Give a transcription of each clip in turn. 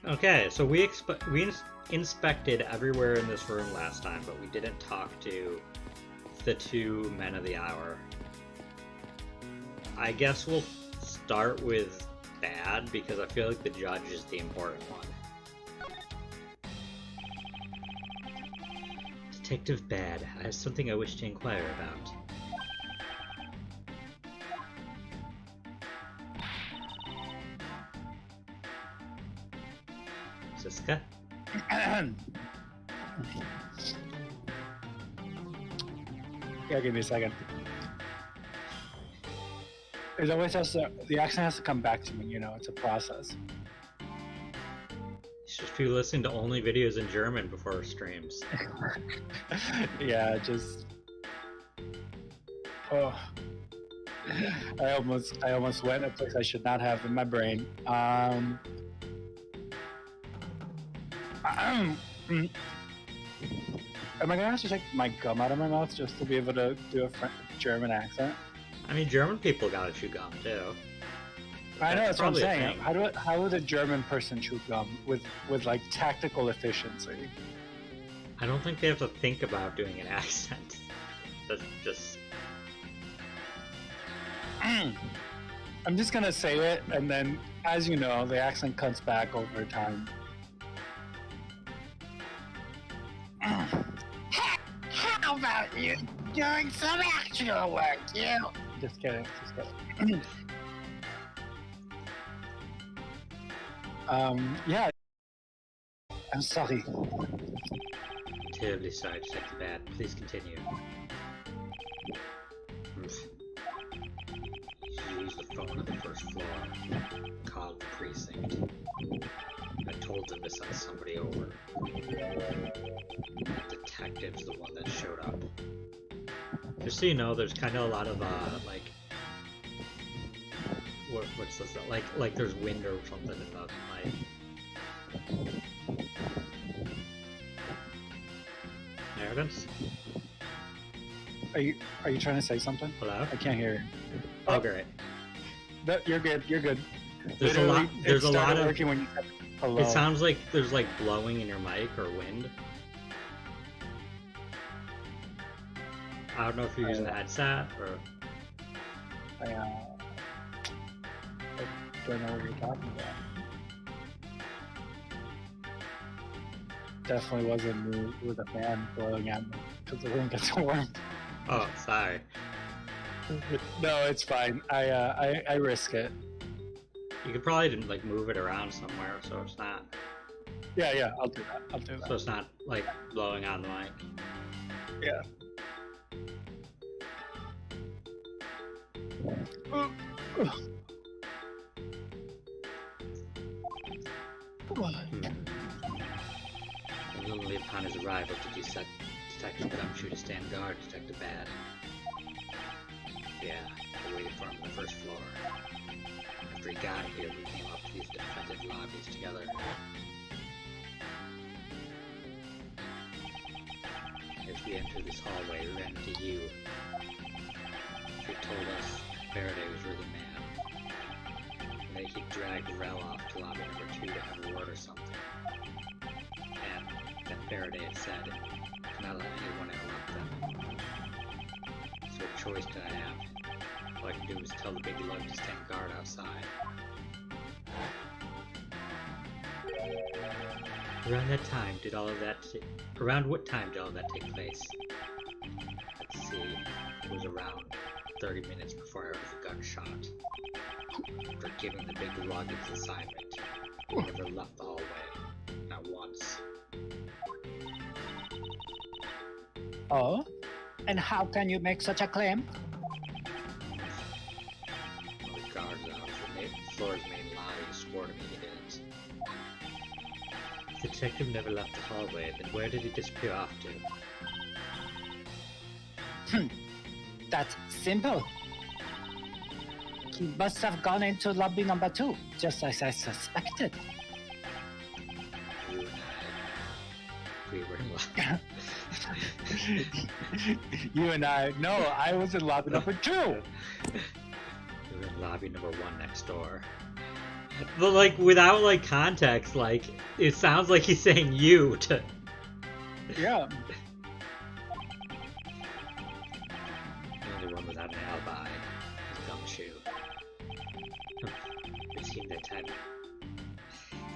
Okay, so we inspected everywhere in this room last time, but we didn't talk to the two men of the hour. I guess we'll start with Bad because I feel like the judge is the important one. Detective Bad, I have something I wish to inquire about. Siska? Yeah, give me a second. It always has to, the accent has to come back to me, you know, it's a process. You should be listening to only videos in German before streams. Yeah, just. Oh. I almost went a place I should not have in my brain. Am I gonna have to take my gum out of my mouth just to be able to do a German accent? I mean, German people gotta chew gum too. I know that's what I'm probably a saying. thing. How would a German person chew gum with like tactical efficiency? I don't think they have to think about doing an accent. That's just. I'm just gonna say it, and then, as you know, the accent comes back over time. How about you doing some actual work, you? Just kidding. Yeah. I'm sorry. Terribly sorry, Detective Bad. Please continue. You used the phone on the first floor. Called the precinct. I told them to send somebody over. The detective's the one that showed up. Just so you know, there's kind of a lot of like, what's this? Like there's wind or something in the mic. Nervous? Are you trying to say something? Hello? I can't hear you. Oh, great. No, you're good. There's Literally, there's it a lot started of. working when you said hello. It sounds like there's like blowing in your mic or wind. I don't know if you're using a headset or. I don't know what you're talking about. Definitely wasn't me with a fan blowing at me because the room gets warm. Oh, sorry. No, it's fine. I risk it. You could probably like move it around somewhere so it's not. Yeah, I'll do that. So it's not like blowing on the mic. Yeah. Immediately upon his arrival, did you set Detective Gumshoe to stand guard, Detective Bad? Yeah, I waited for him on the first floor. After he got here, we came up to these defendant lobbies together. As we entered this hallway, we ran into you. They told us Faraday was really mad. And that he dragged Rel off to lobby number 2 to have a word or something. And that Faraday had said, not let anyone interrupt them. So what choice did I have? All I can do is tell the big lug to stand guard outside. Around what time did all of that take place? Let's see. It was around 30 minutes before I heard the gunshot. After giving the big lug its assignment, he never left the hallway. Not once. Oh? And how can you make such a claim? Well, the guards out for floor's main lobby swore to me he didn't. If the detective never left the hallway, then where did he disappear off to? That's simple. He must have gone into lobby number 2, just as I suspected. You and I, we were in lobby. You and I. No, I was in lobby number 2. We were in lobby number 1 next door. But like without like context, like it sounds like he's saying you to. Yeah. The only one without an alibi is Gumshoe.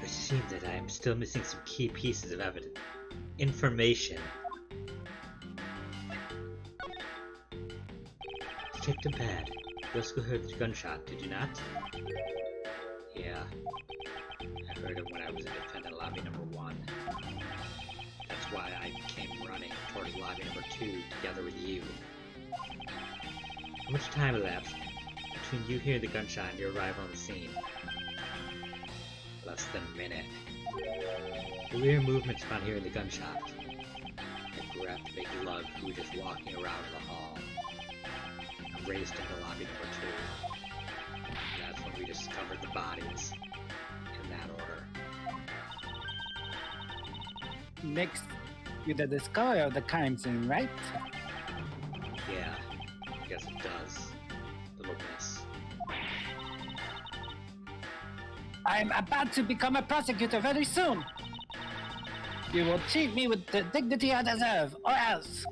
It seems that I am still missing some key pieces of evidence. Information. Detective Bad, you also heard the gunshot, did you not? Yeah. I heard it when I was in defendant lobby number 1. That's why I came running towards lobby number 2 together with you. How much time elapsed between you hearing the gunshot and your arrival on the scene? Less than a minute. The weird movements upon hearing the gunshot. I grabbed Big Lug, who was just walking around in the hall. I raced into lobby number 2. And that's when we discovered the bodies. In that order. Makes you the discoverer of the crime scene, right? Yeah, I guess it does. Little miss. I'm about to become a prosecutor very soon. You will treat me with the dignity I deserve, or else.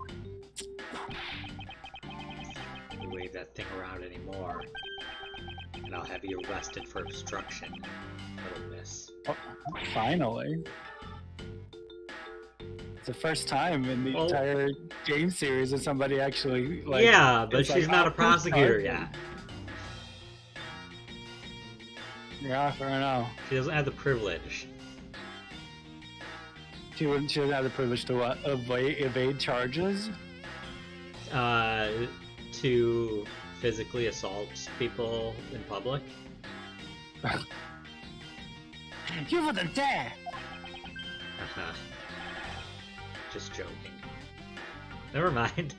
You wave that thing around anymore, and I'll have you arrested for obstruction. Little miss. Oh, finally. It's the first time in the entire game series that somebody actually like. Yeah, but she's like, not a prosecutor yet. Yeah, fair enough. She doesn't have the privilege. She doesn't have the privilege to what? Evade charges? To physically assault people in public. You wouldn't dare! Uh-huh. Just joking. Never mind.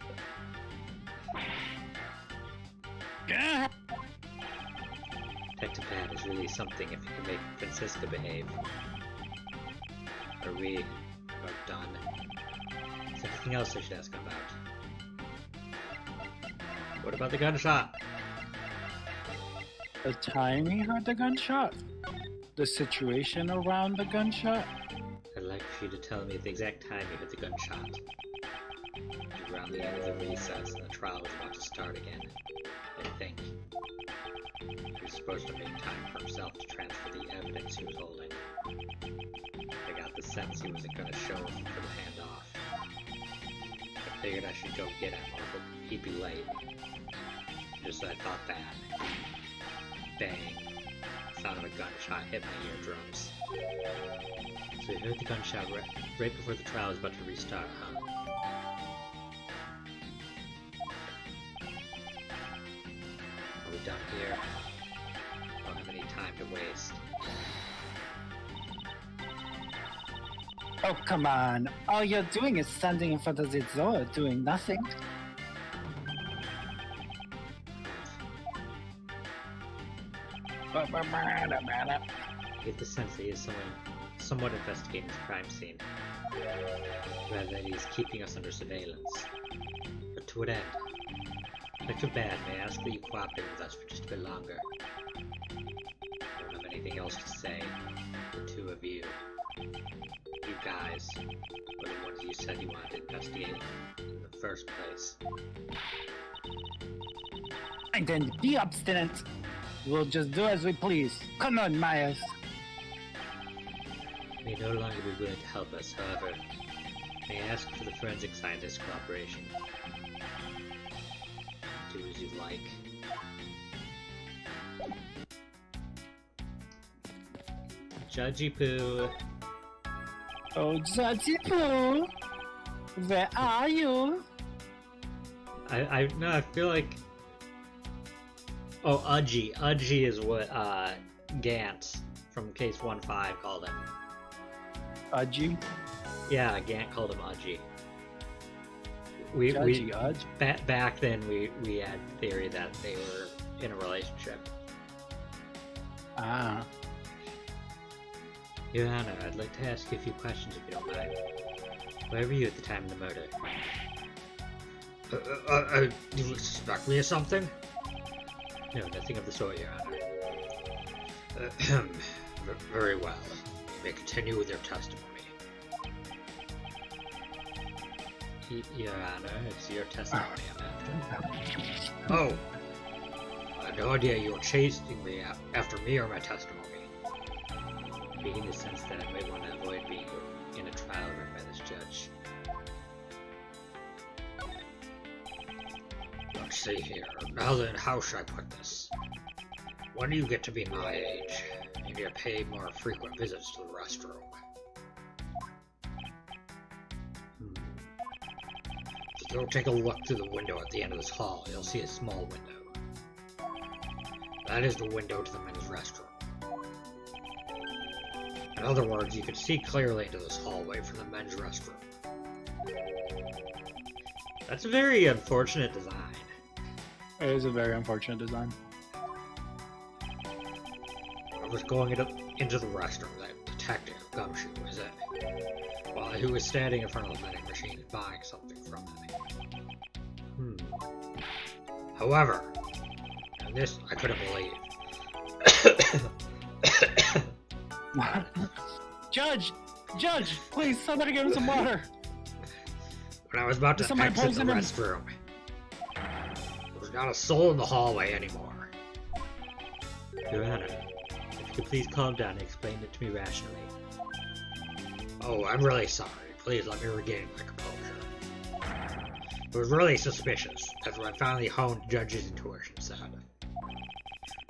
Detective Pat is really something if you can make Francisca behave. Are we about done? Is there anything else I should ask about? What about the gunshot? The time he heard the gunshot? The situation around the gunshot? I'd like for you to tell me the exact time you heard the gunshot. It was around the end of the recess and the trial was about to start again. I think. He was supposed to make time for himself to transfer the evidence he was holding. I got the sense he wasn't going to show for the handoff. I figured I should go get him, or he'd be late. Just as I thought that. Bang. Sound of a gunshot hit my eardrums. So you heard the gunshot right before the trial was about to restart, huh? Are we done here? Don't have any time to waste. Oh, come on. All you're doing is standing in front of the door doing nothing. I get the sense that he is somewhat investigating this crime scene, rather than he is keeping us under surveillance. But to what end? Detective Bad, may I ask that you cooperate with us for just a bit longer? I don't have anything else to say. The two of you. You guys were the ones you said you wanted to investigate in the first place. And then be obstinate. We'll just do as we please. Come on, Myers. May no longer be willing to help us, however. May I ask for the forensic scientist's cooperation? Do as you like. Judgy Poo. Oh, Judgy Poo. Where are you? I feel like... Oh, Udgy. Udgy is what, Gant from Case 1-5 called him. Udgy? Yeah, Gant called him Udgy. Back then, we had theory that they were in a relationship. Ah. Your Honor, I'd like to ask you a few questions if you don't mind. Where were you at the time of the murder? Do you suspect me of something? No, nothing of the sort, Your Honor. Very well. You may continue with your testimony. Your Honor, it's your testimony I'm after. Oh! I had no idea you were chasing me after me or my testimony. Being in the sense that I might want to avoid being in a trial run by this judge. Let's see here. Now then, how should I put this? When do you get to be my age? And you pay more frequent visits to the restroom. If you go take a look through the window at the end of this hall, you'll see a small window. That is the window to the men's restroom. In other words, you can see clearly into this hallway from the men's restroom. That's a very unfortunate design. It is a very unfortunate design. I was going into the restroom, that detective, Gumshoe, is it? While he was standing in front of the vending machine buying something from it. However, and this I couldn't believe. Judge, please, somebody give him some water. When I was about to exit the restroom, there was not a soul in the hallway anymore. Your Honor, if you could please calm down and explain it to me rationally. Oh, I'm really sorry. Please let me regain my composure. It was really suspicious, as I finally honed the judge's intuition said.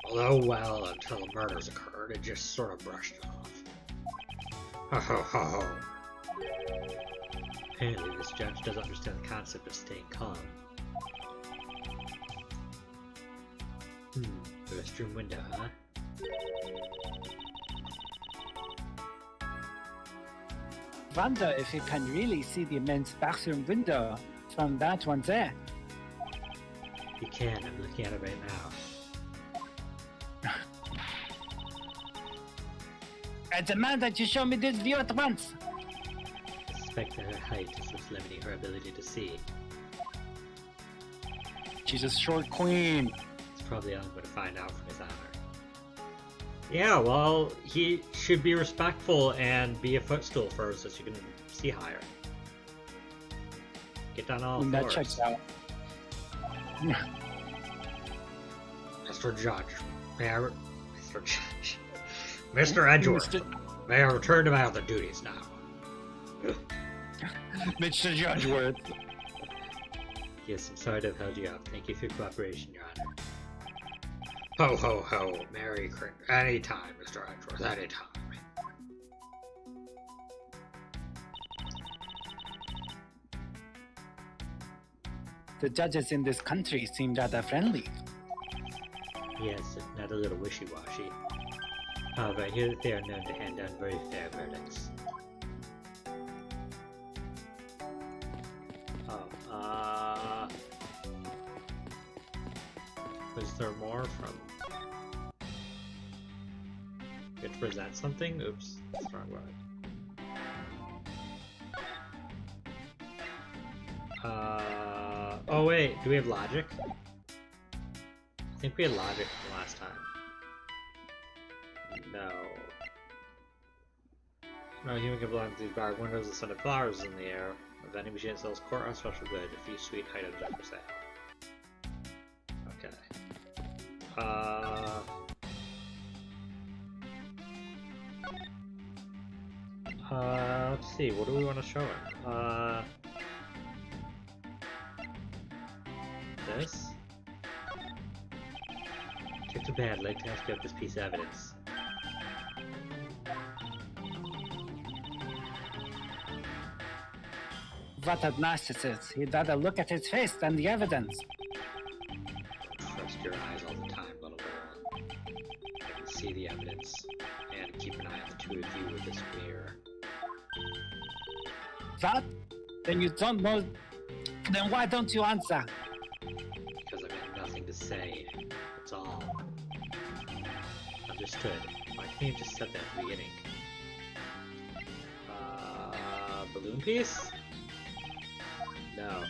Although, well, until the murders occurred, it just sort of brushed it off. Ho ho ho ho. Apparently this judge doesn't understand the concept of staying calm. The restroom window, huh? Wonder if you can really see the men's bathroom window from that one there. You can, I'm looking at it right now. I demand that you show me this view at once. I suspect that her height is what's limiting her ability to see. She's a short queen. It's probably all I'm going to find out from his honor. Yeah, well, he should be respectful and be a footstool for her so she can see higher. Get down all fours. That checks out. Mr. Judge, Mr. Judge, Mr. Edgeworth, may I return to my other duties now? Mr. Judgeworth. Yes, I'm sorry to have held you up. Thank you for your cooperation, Your Honor. Ho ho ho, Merry Christmas. Anytime, Mr. Edgeworth, anytime. The judges in this country seem rather friendly. Yes, if not a little wishy-washy. However, I hear that they are known to hand down very fair verdicts. Was there more from... You have to present something? Oops, that's the wrong word. Oh wait, do we have logic? I think we had logic from last time. No. No, human can belong to these bar windows, the sun of flowers in the air. A vending machine sells courthouse special goods, a few sweet items are for sale. Okay. Let's see, what do we want to show him? This? Check to bed, I'd like to ask you about this piece of evidence. What a narcissist. He'd rather look at his face than the evidence. Trust your eyes all the time, little girl. I can see the evidence, and keep an eye on the two of you with this mirror. What? Then you don't know... Then why don't you answer? Because I've got nothing to say. That's all. Understood. Why can't you just said that at the beginning? Balloon piece? No.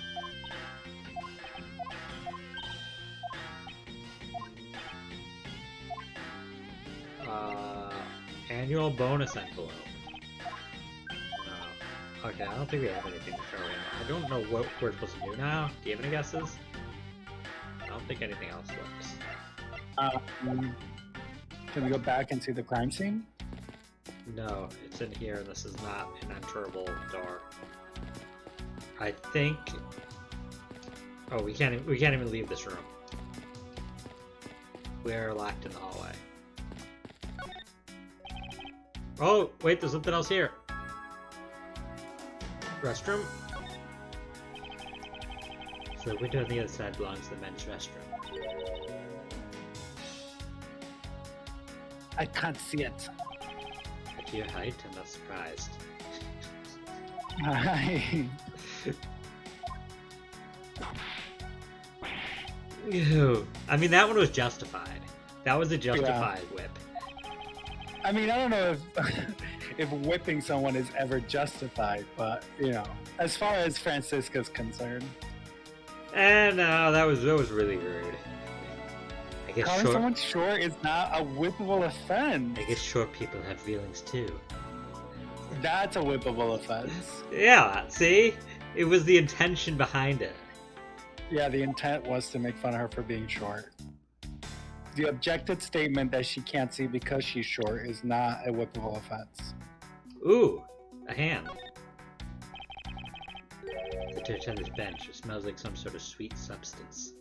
Annual bonus envelope. No. Okay, I don't think we have anything to throw in. I don't know what we're supposed to do now. Do you have any guesses? I don't think anything else works. Can we go back and see the crime scene? No, it's in here. This is not an enterable door. I think. Oh, we can't even leave this room. We're locked in the hallway. Oh, wait, there's something else here. Restroom? So the window on the other side belongs to the men's restroom. I can't see it. At your height, I'm not surprised. Ew. I mean, that one was justified. That was a justified whip. I mean, I don't know if if whipping someone is ever justified, but you know, as far as Francisca's concerned, And that was really rude. I guess calling someone short is not a whippable offense. I guess short people have feelings too. That's a whippable offense. Yeah, see? It was the intention behind it. Yeah, the intent was to make fun of her for being short. The objective statement that she can't see because she's short is not a whippable offense. Ooh, a hand. The dirt on this bench. It smells like some sort of sweet substance.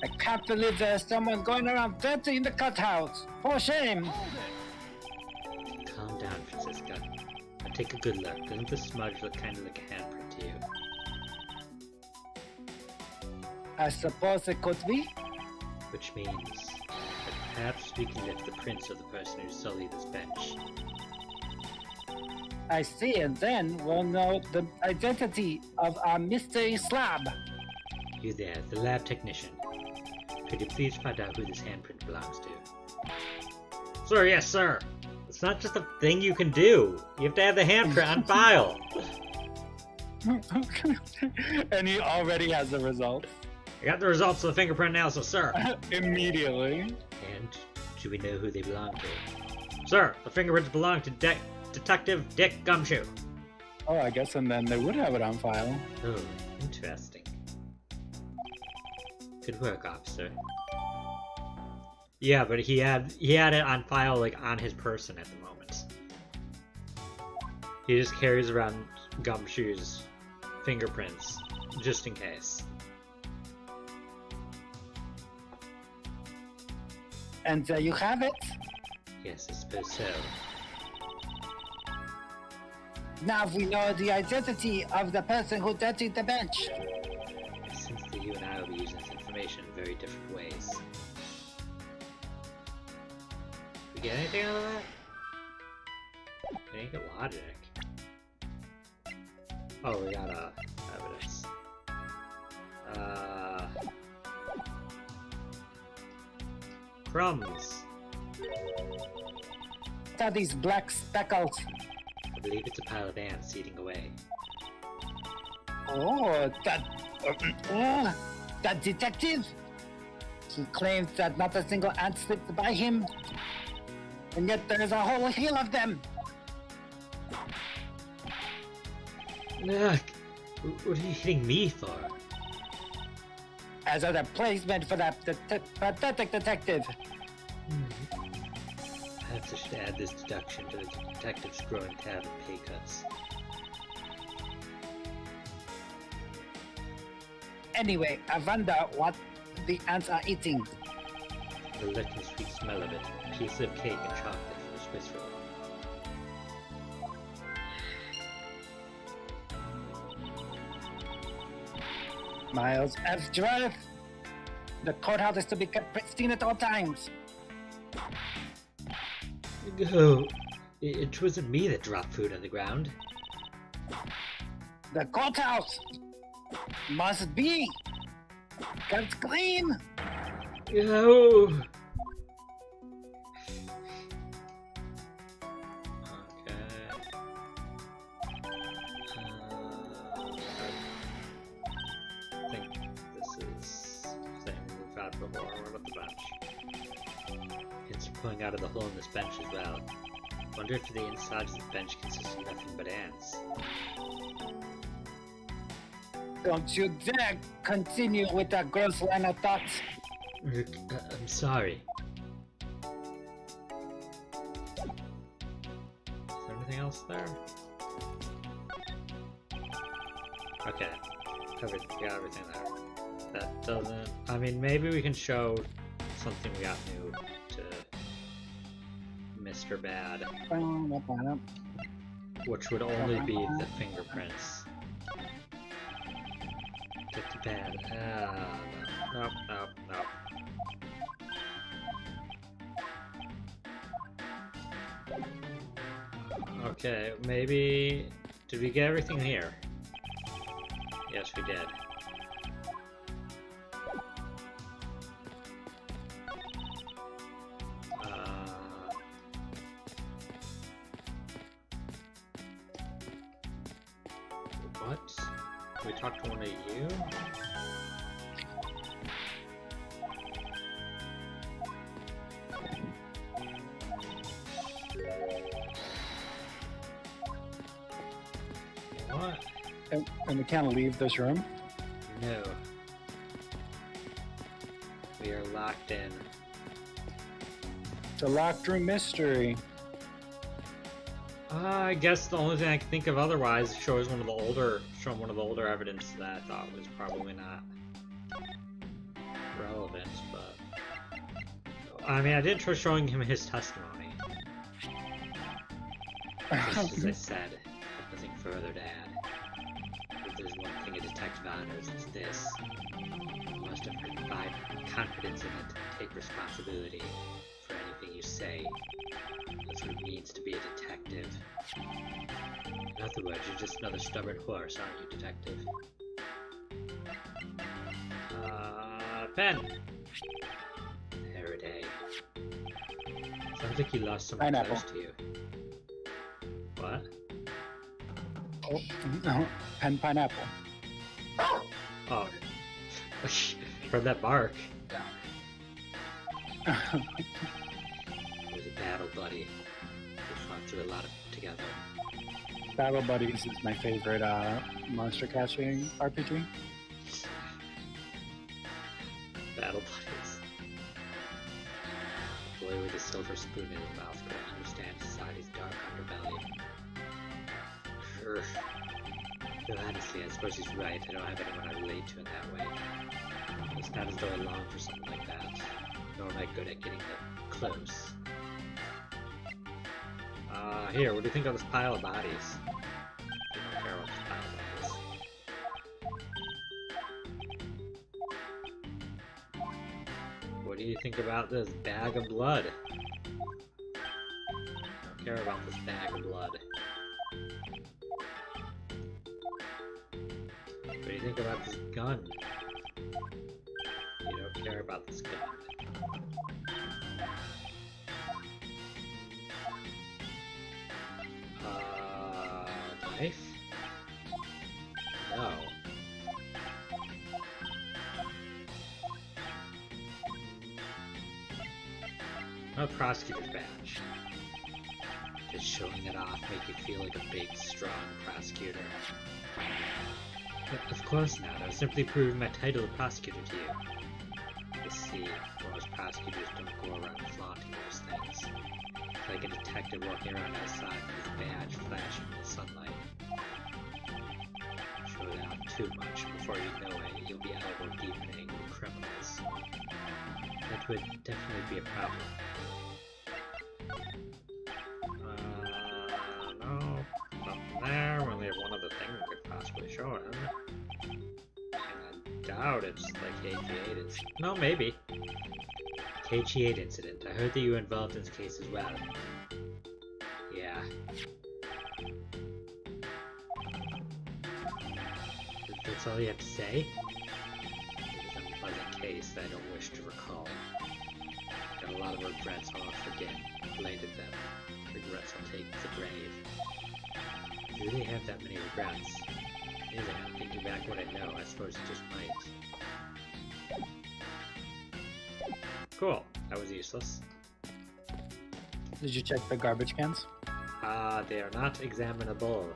I can't believe there's someone going around dirty in the cut house. For shame. Calm down, Francisca. Now take a good look. Doesn't this smudge look kind of like a handprint to you? I suppose it could be. Which means that perhaps we can lift the prints of the person who sullied this bench. I see, and then we'll know the identity of our mystery slab. You there, the lab technician. Could you please find out who this handprint belongs to? Sir, yes, sir. It's not just a thing you can do. You have to have the handprint on file. And he already has the results. I got the results of the fingerprint analysis, sir. Immediately. And do we know who they belong to? Sir, the fingerprints belong to Detective Dick Gumshoe. Oh, I guess, and then they would have it on file. Oh, interesting. Good work, officer. Yeah, but he had it on file, like, on his person at the moment. He just carries around Gumshoe's fingerprints, just in case. And there you have it. Yes, I suppose so. Now we know the identity of the person who dirtied the bench. It seems that you and I will be using this information in very different ways. Did we get anything out of that? We didn't get logic. Oh, we got evidence. Crumbs. What are these black speckles? I believe it's a pile of ants eating away. Oh, that detective? He claims that not a single ant slipped by him, and yet there's a whole hill of them. Ugh, what are you hitting me for? As a replacement for that pathetic detective. Perhaps I should add this deduction to the detective's growing tab of pay cuts. Anyway, I wonder what the ants are eating. The licking sweet smell of it, a piece of cake and chocolate from the Swiss roll. Miles F. Drive. The courthouse is to be kept pristine at all times. Oh, it wasn't me that dropped food on the ground. The courthouse must be kept clean. Oh. I think this is the same we've had before. What about the bench? It's pulling out of the hole in this bench as well. Wonder if the inside of the bench consists of nothing but ants. Don't you dare continue with that gross line of thoughts. I'm sorry. Is there anything else there? Okay. Got everything there. That doesn't... I mean, maybe we can show something we got new to Mr. Bad. Which would only be the fingerprints. Get to bed. No. Nope. Okay, maybe... Did we get everything here? Yes, we did. What? Can we talk to one of you? What? And we can't leave this room? No. We are locked in. It's a locked room mystery. I guess the only thing I can think of otherwise shows one of the older evidence that I thought was probably not relevant, but I mean, I did try showing him his testimony. Just as I said, nothing further to add. If there's one thing a detective honors, it's this. You must have confidence in it, take responsibility for anything you say. That's what it means to be a detective. In other words, you're just another stubborn horse, aren't you, detective? Pen! Faraday. Sounds like you lost someone close to you. What? Oh, no. Pen pineapple. Oh. From that bark. It was a battle buddy. We fought through a lot of together. Battle Buddies is my favorite monster catching RPG. Battle buddies. The boy with a silver spoon in his mouth could understand society's dark underbelly. Sure. Though honestly, I suppose he's right. I don't have anyone I relate to in that way. It's not as though I long for something like that. Nor am I good at getting them close. Here, what do you think of this pile of bodies? I don't care about this pile of bodies. What do you think about this bag of blood? I don't care about this bag of blood. What do you think about this gun? You don't care about this gun. Knife? No. A prosecutor's badge. Just showing it off make you feel like a big, strong prosecutor. But of course not. I was simply proving my title of prosecutor to you. You see, most prosecutors don't go around flaunting those things. It's like a detective walking around outside with his badge flashing in the sunlight. Show it out too much, before you know it, you'll be elbow deep in angry criminals. That would definitely be a problem. No, nothing there. We only have one other thing we could possibly show him. And I doubt it's like KG8 incident. No, maybe. KG8 incident. I heard that you were involved in this case as well. Yeah. That's all you have to say? It was an unpleasant case that I don't wish to recall. Got a lot of regrets I'll forget. Related them. Regrets I'll take to the grave. Do you really have that many regrets? Maybe I'm thinking back what I know, I suppose it just might. Cool. That was useless. Did you check the garbage cans? They are not examinable.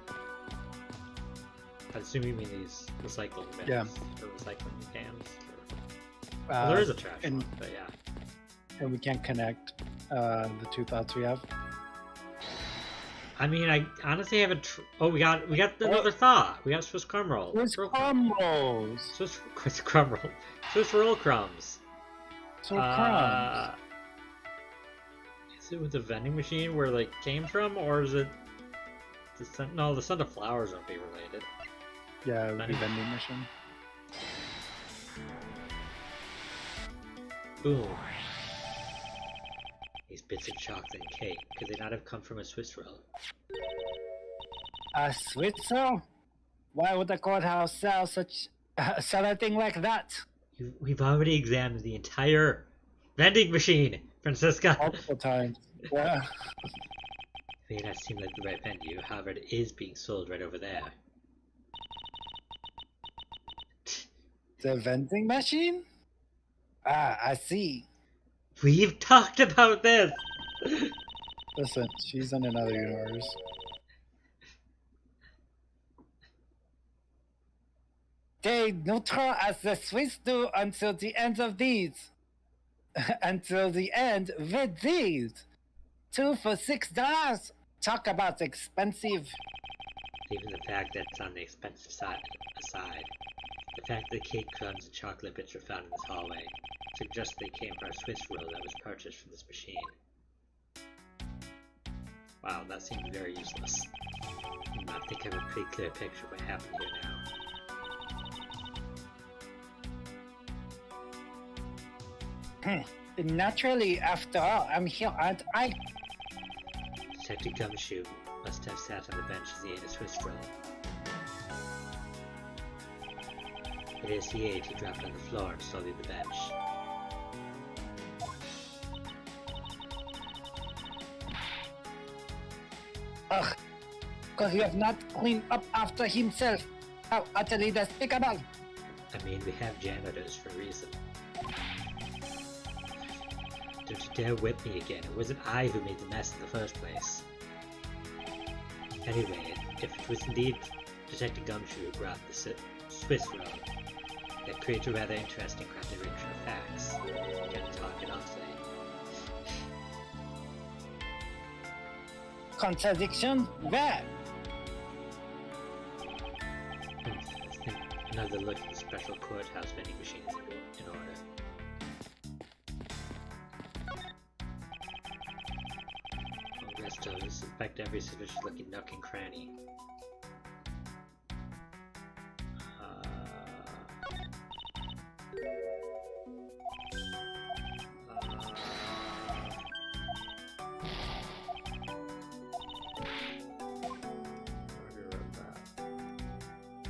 I assume you mean these recycling bins. Yeah. Or recycling cans. Well, there is a trash one, but yeah. And we can't connect the two thoughts we have. I mean, I honestly haven't. Oh, we got another thought. We got Swiss crumb rolls. Swiss crumb rolls. Swiss crumb roll. Swiss roll crumbs. So crumbs. Is it with the vending machine where they came from, or is it the scent of flowers won't be related? Yeah, it would be vending machine. Boom. These bits of chocolate and cake, could they not have come from a Swiss roll? A Swiss roll? Why would the courthouse sell a thing like that? We've already examined the entire vending machine, Francisca. Multiple times. Yeah. It may not seem like the right venue, however, it is being sold right over there. The vending machine? Ah, I see. We've talked about this! Listen, she's in another universe. Stay neutral as the Swiss do until the end of these. Until the end with these. 2 for $6. Talk about expensive. Even the fact that it's on the expensive side aside, the fact that cake crumbs and chocolate bits were found in this hallway suggests they came from a Swiss roll that was purchased from this machine. Wow, that seems very useless. I think I have a pretty clear picture of what happened here now. Naturally, after all, I'm here, aren't I? Detective Gumshoe must have sat on the bench as he ate a Swiss roll. But as he ate, he dropped on the floor and so did the bench. Ugh, because he have not cleaned up after himself. How utterly despicable. I mean, we have janitors for a reason. Don't you dare whip me again. It wasn't I who made the mess in the first place. Anyway, if it was indeed Detective Gumshoe who brought the Swiss roll, that creates a rather interesting contradiction of facts. Get to talk it off, say. Contradiction? Where? Let's take another look at the special courthouse vending machines in order. Let's inspect every suspicious looking nook and cranny.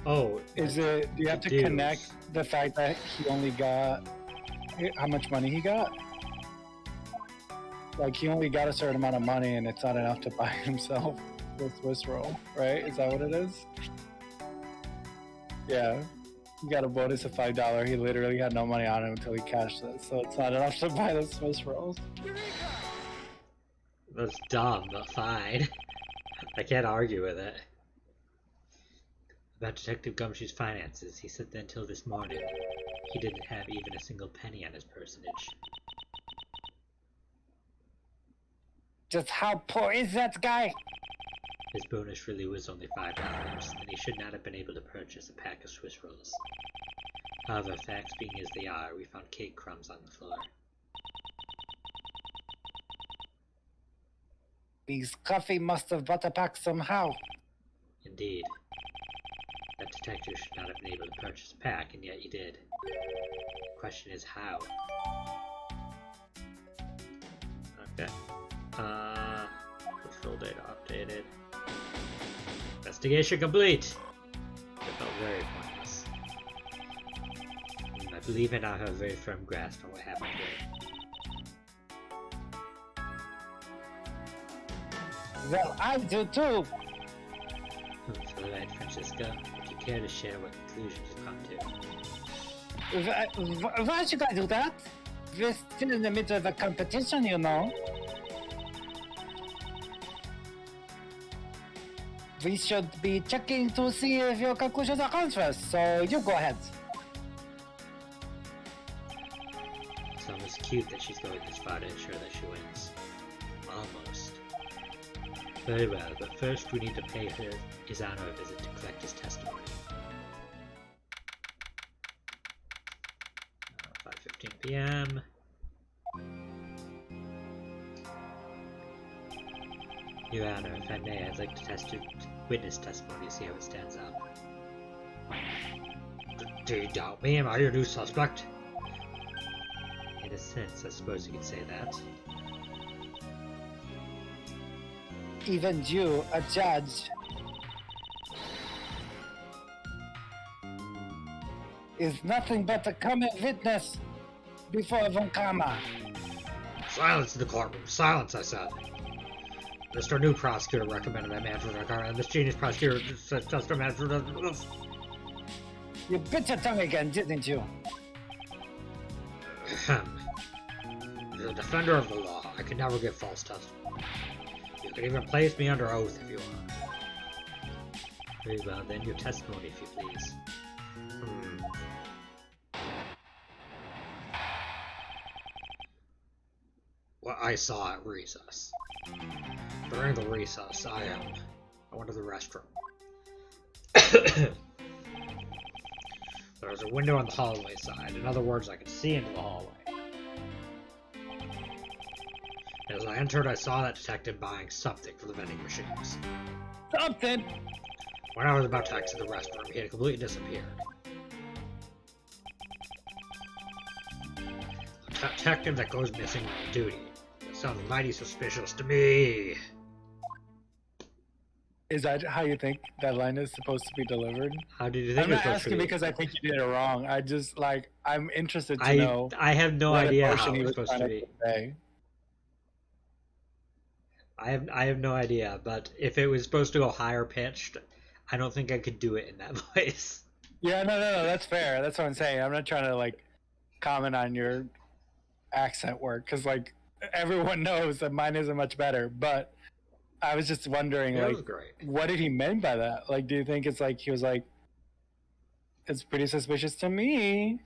Oh, is it? Do you have to connect the fact that he only got how much money he got? Like he only got a certain amount of money, and it's not enough to buy himself the Swiss roll, right? Is that what it is? Yeah, he got a bonus of $5. He literally had no money on him until he cashed it, so it's not enough to buy the Swiss rolls. That's dumb, but fine. I can't argue with it. About Detective Gumshoe's finances, he said that until this morning, he didn't have even a single penny on his personage. Just how poor is that guy? His bonus really was only $5, and he should not have been able to purchase a pack of Swiss rolls. However, facts being as they are, we found cake crumbs on the floor. These coffee must have bought a pack somehow. Indeed. That detective should not have been able to purchase a pack, and yet he did. The question is how. Okay. Control data updated. Investigation complete! It felt very pointless. I believe I now have a very firm grasp on what happened here. Well, I do too! Alright, Francisca, would you care to share what conclusions you've come to? Why should I do that? We're still in the middle of a competition, you know. we should be checking to see if your conclusions are correct. So you go ahead. It's almost cute that she's going this far to ensure that she wins. Almost. Very well, but first we need to pay her Izano a visit to collect his testimony. 5:15 p.m. Your Honor, if I may, I'd like to test your witness testimony to see how it stands up. Do you doubt me? Am I your new suspect? In a sense, I suppose you could say that. Even you, a judge, is nothing but a common witness before Von Karma. Silence in the courtroom! Silence, I said! Mr. New Prosecutor recommended I manage with Von and this genius prosecutor said just a manage with You bit your tongue again, didn't you? As a defender of the law, I can never give false testimony. You can even place me under oath if you want. Very well, then your testimony, if you please. What I saw at recess. During the recess, I went to the restroom. There was a window on the hallway side. In other words, I could see into the hallway. As I entered, I saw that detective buying something for the vending machines. Something? When I was about to exit the restroom, he had completely disappeared. A detective that goes missing on duty. That sounds mighty suspicious to me. Is that how you think that line is supposed to be delivered? How did you think I'm it was not supposed to asking be? because I think you did it wrong. I just, like, I'm interested to know I have no what idea emotion how he it was was supposed to trying be. convey. I have no idea, but if it was supposed to go higher pitched, I don't think I could do it in that voice. Yeah, no, that's fair. That's what I'm saying. I'm not trying to, like, comment on your accent work, because, like, everyone knows that mine isn't much better, but I was just wondering, That was like, great. what did he mean by that? Like, do you think it's like, he was like, it's pretty suspicious to me?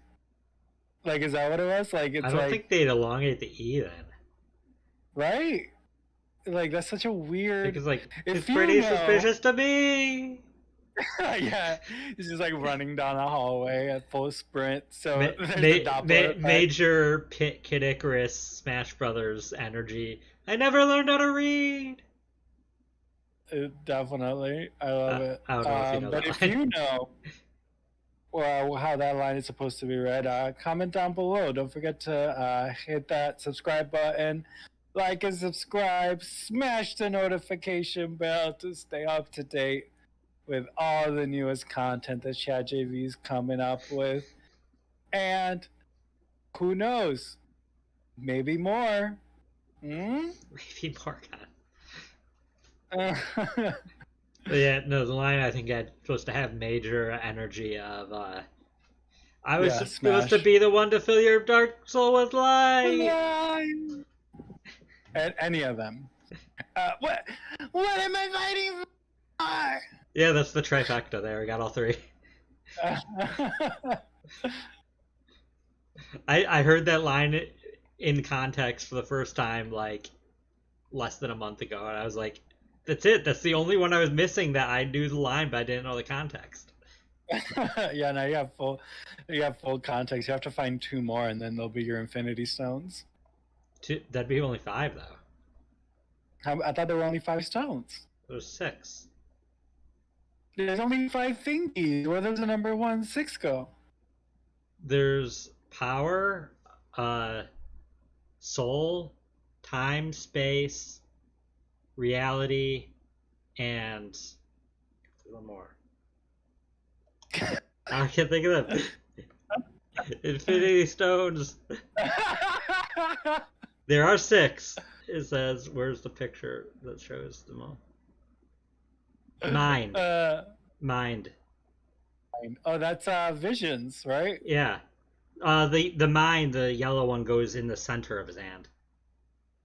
Like, is that what it was? Like, it's I don't like, think they'd elongate the E then. right? Like, that's such a weird... Because, like, If it's you pretty know- suspicious to me! Yeah, he's just like running down a hallway at full sprint. So Ma- there's the Doppler effect. Major Kid Icarus Smash Brothers energy. I never learned how to read! Definitely, I love it. I don't know if you know but that if line. you know, well, how that line is supposed to be read, comment down below. Don't forget to hit that subscribe button, like and subscribe, smash the notification bell to stay up to date with all the newest content that ChatJV is coming up with. And who knows? Maybe more. Hmm? Maybe more God. Uh, But yeah, no, the line I think I'm supposed to have major energy of, I was Yeah, supposed to Smash. be the one to fill your dark soul with light! And any of them. What am I fighting for? Yeah, that's the trifecta there. We got all three. I heard that line in context for the first time, like, less than a month ago, and I was like, that's it. That's the only one I was missing that I knew the line, but I didn't know the context. Yeah, no, you have full context. You have to find 2 more, and then they'll be your Infinity Stones. That'd be only 5, though. I thought there were only 5 stones. There's 6. There's only 5 thingies. Where does the number 1 6 go? There's power, soul, time, space, reality, and one more. I can't think of them. Infinity Stones. There are 6. It says, where's the picture that shows them all? Mind. Mind. Oh, that's Visions, right? Yeah. The mind, the yellow one, goes in the center of his hand.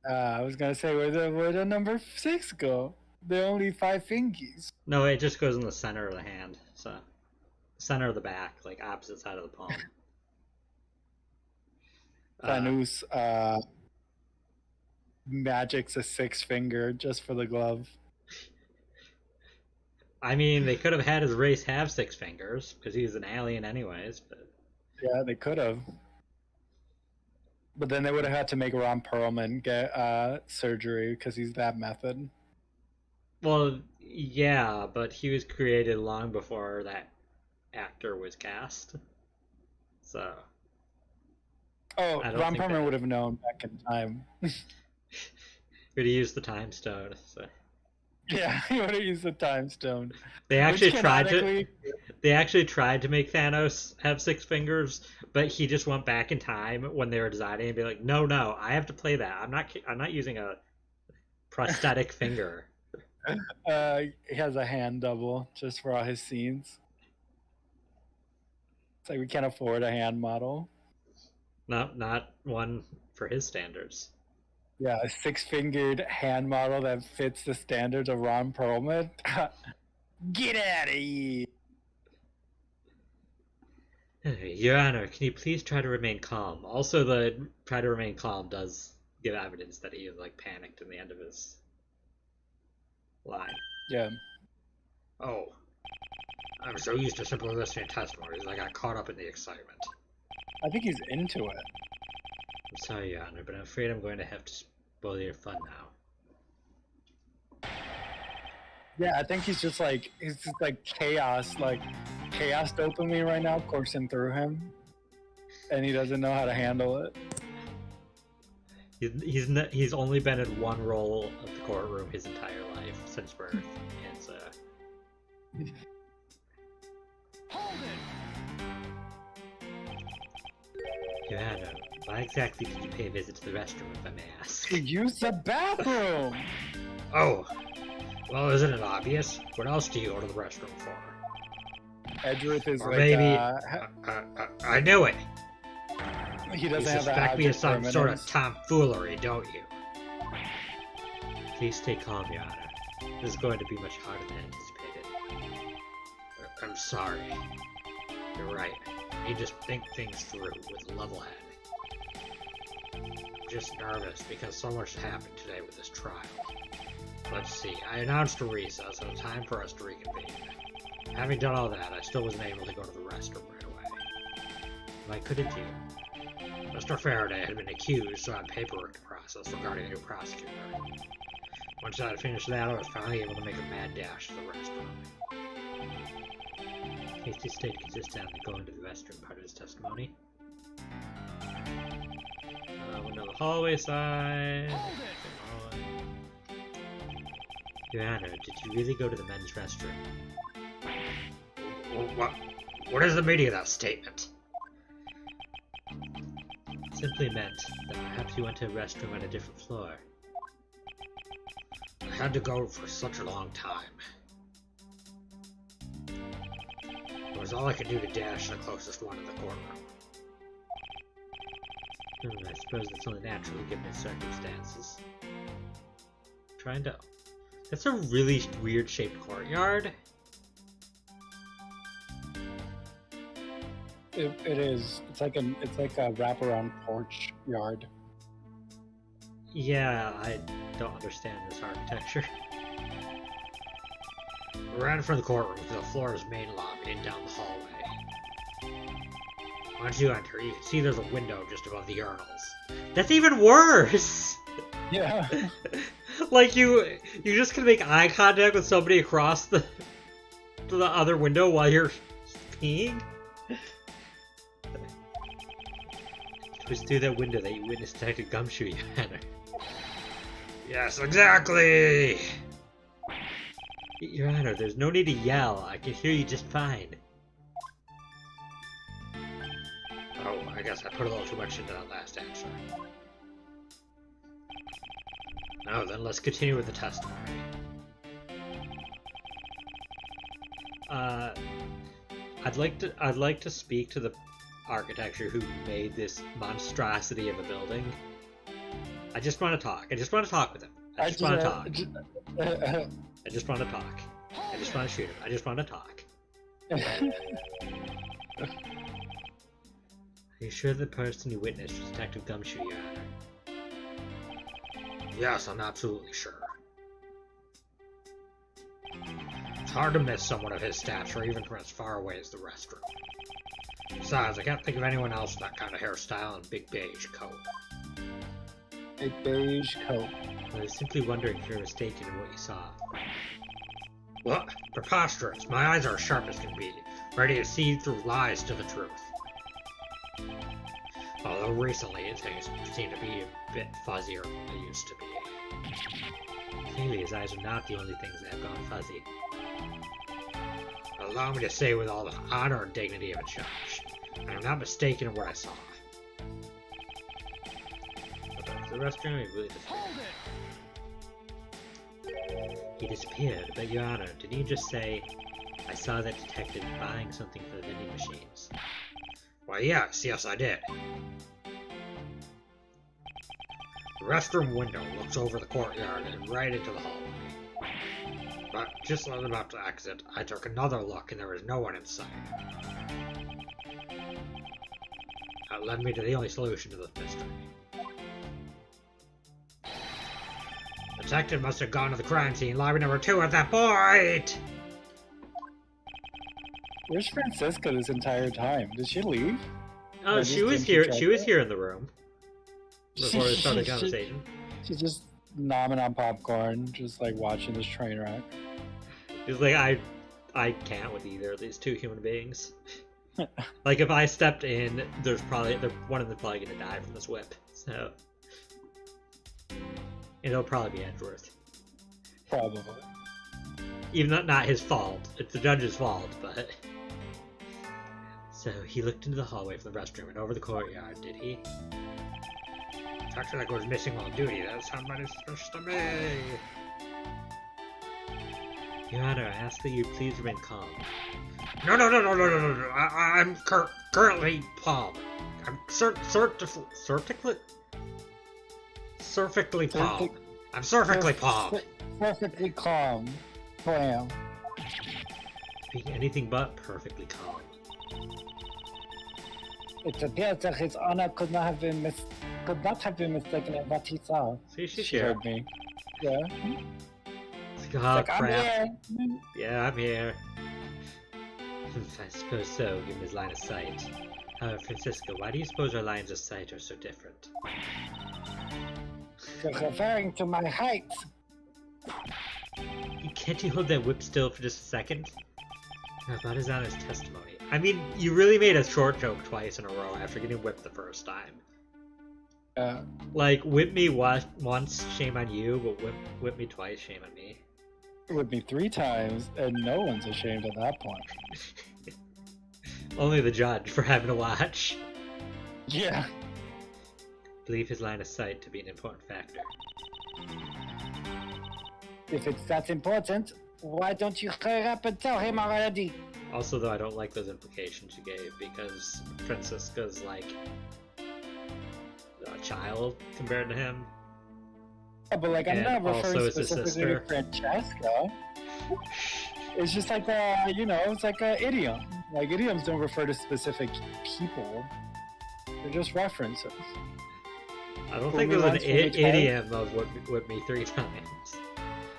I was gonna say where the number 6 go. They're only 5 fingers. No, it just goes in the center of the hand. So, center of the back, like opposite side of the palm. Thanos magic's a 6 finger just for the glove. I mean, they could have had his race have 6 fingers because he's an alien, anyways. But Yeah, they could have. But then they would have had to make Ron Perlman get surgery because he's that method. well, yeah, but he was created long before that actor was cast. So Oh, I don't Ron think Perlman that- would have known back in time. Would he use the time stone? So. Yeah, he would have used the time stone. They actually Which tried to. canonically- They actually tried to make Thanos have 6 fingers, but he just went back in time when they were designing and be like, "No, I have to play that. I'm not using a prosthetic finger." He has a hand double just for all his scenes. It's like we can't afford a hand model. Not one for his standards. Yeah, a 6-fingered hand model that fits the standards of Ron Perlman. Get out of here! Your Honor, can you please try to remain calm? Also, the try to remain calm does give evidence that he is like panicked in the end of his line. Yeah. Oh, I'm so used to simply listening to testimonies, I got caught up in the excitement. I think he's into it. I'm sorry, Your Honor, but I'm afraid I'm going to have to spoil your fun now. Yeah, I think he's just like chaos dopamine right now coursing through him, and he doesn't know how to handle it. He's only been in one role of the courtroom his entire life since birth, and so. Your Honor, why exactly did you pay a visit to the restroom, if I may ask? To use the bathroom. Oh, well, isn't it obvious? What else do you go to the restroom for? Edgeworth is Or like maybe I knew it. he You doesn't have that suspect me of object some sort of permanence. tomfoolery, don't you? Please stay calm, Your Honor. This is going to be much harder than anticipated. I'm sorry. You're right. You just think things through with a level head. I'm just nervous because so much happened today with this trial. Let's see. I announced a recess and a time for us to reconvene. Having done all that, I still wasn't able to go to the restroom right away. Why couldn't you? Mr. Faraday had been accused, so I had paperwork to process regarding a new prosecutor. Once I had finished that, I was finally able to make a mad dash to the restroom. Casey stayed consistent on going to the restroom part of his testimony. Went down the hallway side. Your Honor, did you really go to the men's restroom? What is the meaning of that statement? It simply meant that perhaps you went to a restroom on a different floor. I had to go for such a long time. It was all I could do to dash the closest one in the courtroom. I suppose that's only natural given the circumstances. Trying to... That's a really weird shaped courtyard. It is. It's like a wraparound porch yard. Yeah, I don't understand this architecture. We're right in front of the courtroom to the floor's main lobby and down the hallway. Once you enter, you can see there's a window just above the urinals. That's even worse! Yeah. Like you just can make eye contact with somebody across the other window while you're peeing? It was through that window that you witnessed Detective Gumshoe, Your Honor. Yes, exactly! Your Honor, there's no need to yell. I can hear you just fine. Oh, I guess I put a little too much into that last answer. Now then, let's continue with the testimony. I'd like to speak to the architecture who made this monstrosity of a building. I just want to talk. I just want to talk with him. I just want to talk. just want to talk. I just want to shoot him. I just want to talk. Are you sure the person you witnessed was Detective Gumshoe, Your Honor? Yes, I'm absolutely sure. It's hard to miss someone of his stature, even from as far away as the restroom. Besides, I can't think of anyone else with that kind of hairstyle and big beige coat. A beige coat. I was simply wondering if you're mistaken in what you saw. What? Preposterous. My eyes are as sharp as can be, ready to see through lies to the truth. Although recently things seem to be a bit fuzzier than they used to be. Clearly his eyes are not the only things that have gone fuzzy. Allow me to say with all the honor and dignity of a judge, I am not mistaken in what I saw. The restroom, he really disappeared. He disappeared, but Your Honor, didn't you just say, I saw that detective buying something for the vending machines? Why, yes, I did. The restroom window looks over the courtyard and right into the hallway. But just as I was about to exit, I took another look and there was no one inside. That led me to the only solution to this mystery. The detective must have gone to the crime scene, lobby number 2 at that point! Where's Francisca this entire time? Did she leave? Oh, she was here. She was here in the room before we started the conversation. She's just nomming on popcorn, just like watching this train wreck. She's like, I can't with either of these two human beings. Like, if I stepped in, there's probably one of them probably gonna die from this whip. So, it'll probably be Edgeworth. Probably. Even though not his fault. It's the judge's fault, but. So he looked into the hallway from the restroom and over the courtyard, did he? Doctor that goes missing while on duty. That's somebody's supposed to be. Your Honor, I ask that you please remain calm. No. I'm currently calm. I'm perfectly calm. I'm perfectly calm. Perfectly calm. Clam. Being anything but perfectly calm. It appears that His Honor could not have been mistaken in what he saw. See, she's She here. heard me. Yeah. It's like, oh, Like, I'm crap. here. Yeah, I'm here. I suppose so, given his line of sight. However, Francisco, why do you suppose our lines of sight are so different? You're referring to my height. Can't you hold that whip still for just a second? Now, about his Honor's testimony. I mean, you really made a short joke twice in a row after getting whipped the first time. Like, whip me once, shame on you, but whip me twice, shame on me. With me 3 times, and no one's ashamed at that point. Only the judge for having to watch. Yeah. Believe his line of sight to be an important factor. If it's that important, why don't you hurry up and tell him already? Also, though, I don't like those implications you gave, because Francisca's like a child compared to him. Yeah, but like, I'm And not also referring is his specifically to sister. Francesca. It's just like it's like an idiom. Like, idioms don't refer to specific people. They're just references. I don't Fool think me there's an once, fool me twice. idiom of whip me 3 times.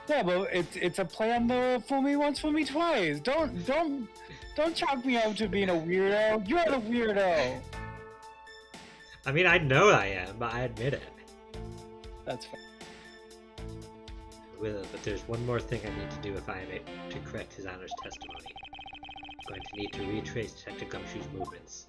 Yeah, but it's a play on the fool me once, fool me twice. Don't chalk me up to being a weirdo. You're the weirdo. I mean, I know I am, but I admit it. That's fine. Will, but there's one more thing I need to do if I am to correct His Honor's testimony. I'm going to need to retrace Detective Gumshoe's movements.